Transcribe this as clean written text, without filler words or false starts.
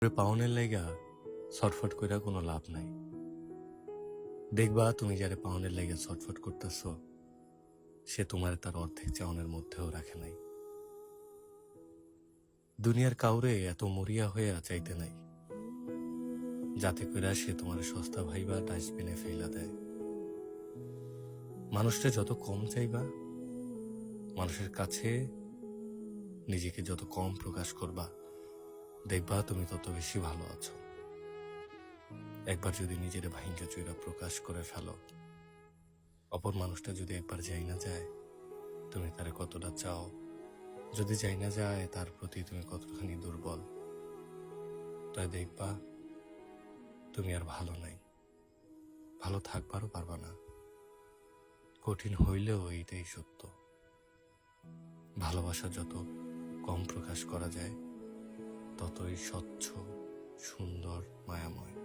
পাওনের লাইগা ছটফট কইরা কোনো লাভ নাই। দেখবা তুমি যারে পাওনের লাইগা ছটফট করতেছ, সে তোমার তার অর্ধেক চাওনের মধ্যেও রাখে নাই। দুনিয়ার কাউরে এত মরিয়া হয়ে চাইতে নাই, যাতে কইরা সে তোমার সস্তা ভাইবা ডাস্টবিনে ফেলা দেয়। মানুষটা যত কম চাইবা, মানুষের কাছে নিজেকে যত কম প্রকাশ করবা, দেখবা তুমি তত বেশি ভালো আছো। একবার যদি নিজের ভাইঙ্গা চুইরা প্রকাশ করে ফেলো, অপর মানুষটা যদি একবার যাই না যায় তুমি তারে কতটা চাও, যদি যাই না যায় তার প্রতি তুমি কতখানি দুর্বল, তাই দেখবা তুমি আর ভালো নাই, ভালো থাকবারও পারবা না। কঠিন হইলেও এইটাই সত্য, ভালোবাসা যত কম প্রকাশ করা যায় ততই স্বচ্ছ, সুন্দর, মায়াময়।